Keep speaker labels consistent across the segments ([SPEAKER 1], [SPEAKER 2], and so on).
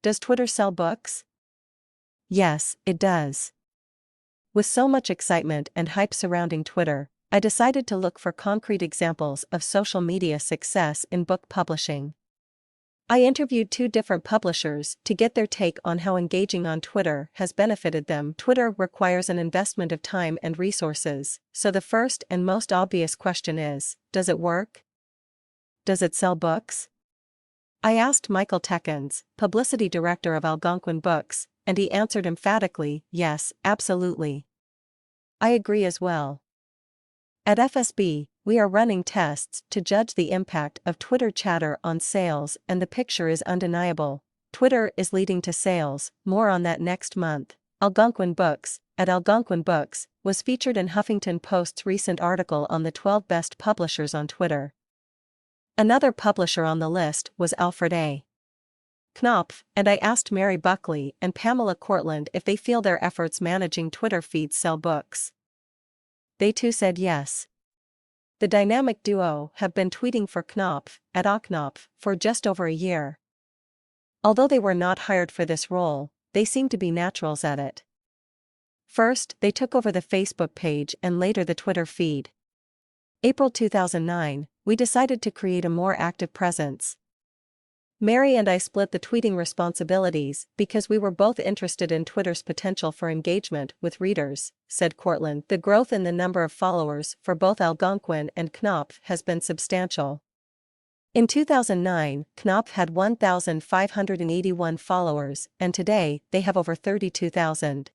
[SPEAKER 1] Does Twitter sell books? Yes, it does. With so much excitement and hype surrounding Twitter, I decided to look for concrete examples of social media success in book publishing. I interviewed 2 different publishers to get their take on how engaging on Twitter has benefited them. Twitter requires an investment of time and resources, so the first and most obvious question is, does it work? Does it sell books? I asked Michael Tekens, publicity director of Algonquin Books, and he answered emphatically, yes, absolutely. I agree as well. At FSB, we are running tests to judge the impact of Twitter chatter on sales, and the picture is undeniable. Twitter is leading to sales, more on that next month. Algonquin Books, at Algonquin Books, was featured in Huffington Post's recent article on the 12 best publishers on Twitter. Another publisher on the list was Alfred A. Knopf, and I asked Mary Buckley and Pamela Cortland if they feel their efforts managing Twitter feeds sell books. They too said yes. The dynamic duo have been tweeting for Knopf, at Knopf, for just over a year. Although they were not hired for this role, they seem to be naturals at it. First, they took over the Facebook page and later the Twitter feed. April 2009, we decided to create a more active presence. Mary and I split the tweeting responsibilities because we were both interested in Twitter's potential for engagement with readers, said Cortland. The growth in the number of followers for both Algonquin and Knopf has been substantial. In 2009, Knopf had 1,581 followers, and today, they have over 32,000.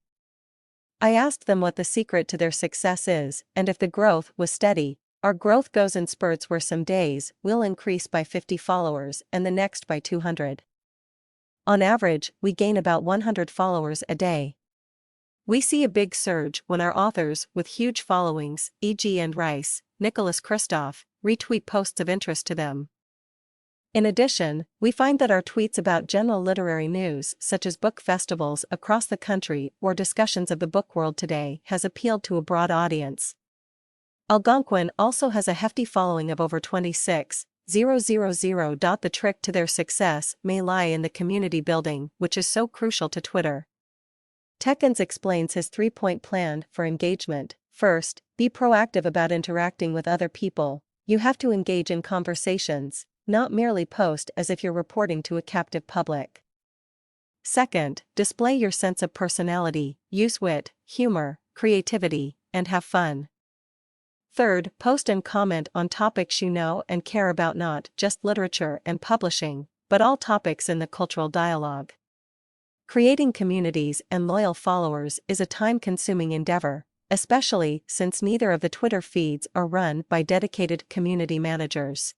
[SPEAKER 1] I asked them what the secret to their success is, and if the growth was steady. Our growth goes in spurts where some days we'll increase by 50 followers and the next by 200. On average, we gain about 100 followers a day. We see a big surge when our authors with huge followings, e.g. Anne Rice, Nicholas Kristof, retweet posts of interest to them. In addition, we find that our tweets about general literary news such as book festivals across the country or discussions of the book world today has appealed to a broad audience. Algonquin also has a hefty following of over 26,000. The trick to their success may lie in the community building, which is so crucial to Twitter. Tekens explains his 3-point plan for engagement. First, be proactive about interacting with other people. You have to engage in conversations, not merely post as if you're reporting to a captive public. Second, display your sense of personality, use wit, humor, creativity, and have fun. Third, post and comment on topics you know and care about, not just literature and publishing, but all topics in the cultural dialogue. Creating communities and loyal followers is a time-consuming endeavor, especially since neither of the Twitter feeds are run by dedicated community managers.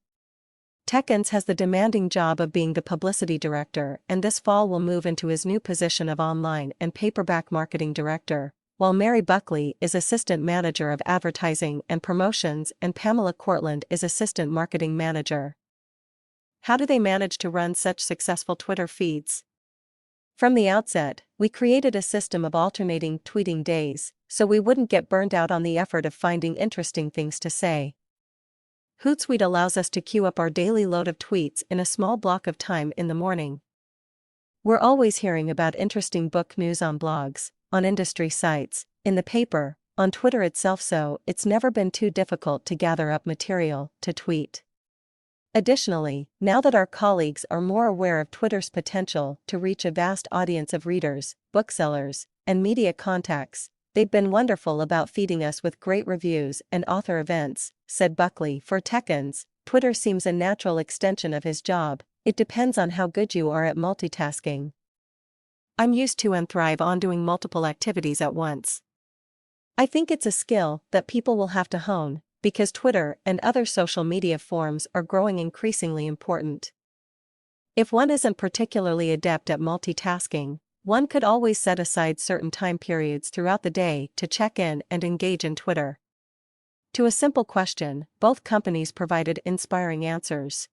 [SPEAKER 1] Tekens has the demanding job of being the publicity director, and this fall will move into his new position of online and paperback marketing director, while Mary Buckley is assistant manager of advertising and promotions and Pamela Cortland is assistant marketing manager. How do they manage to run such successful Twitter feeds? From the outset, we created a system of alternating tweeting days, so we wouldn't get burned out on the effort of finding interesting things to say. Hootsuite allows us to queue up our daily load of tweets in a small block of time in the morning. We're always hearing about interesting book news on blogs, on industry sites, in the paper, on Twitter itself, so it's never been too difficult to gather up material to tweet. Additionally, now that our colleagues are more aware of Twitter's potential to reach a vast audience of readers, booksellers, and media contacts, they've been wonderful about feeding us with great reviews and author events, said Buckley. For Tekens, Twitter seems a natural extension of his job. It depends on how good you are at multitasking. I'm used to and thrive on doing multiple activities at once. I think it's a skill that people will have to hone, because Twitter and other social media forms are growing increasingly important. If one isn't particularly adept at multitasking, one could always set aside certain time periods throughout the day to check in and engage in Twitter. To a simple question, both companies provided inspiring answers.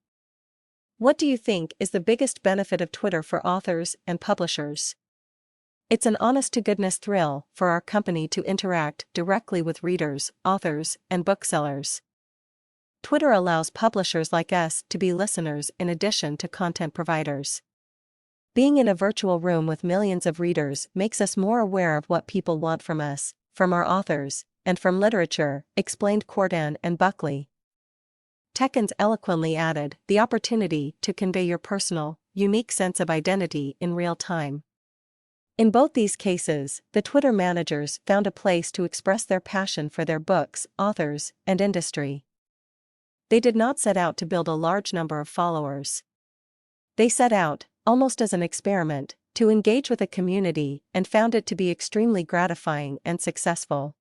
[SPEAKER 1] What do you think is the biggest benefit of Twitter for authors and publishers? It's an honest-to-goodness thrill for our company to interact directly with readers, authors, and booksellers. Twitter allows publishers like us to be listeners in addition to content providers. Being in a virtual room with millions of readers makes us more aware of what people want from us, from our authors, and from literature, explained Cordan and Buckley. Tekens eloquently added, the opportunity to convey your personal, unique sense of identity in real time. In both these cases, the Twitter managers found a place to express their passion for their books, authors, and industry. They did not set out to build a large number of followers. They set out, almost as an experiment, to engage with a community and found it to be extremely gratifying and successful.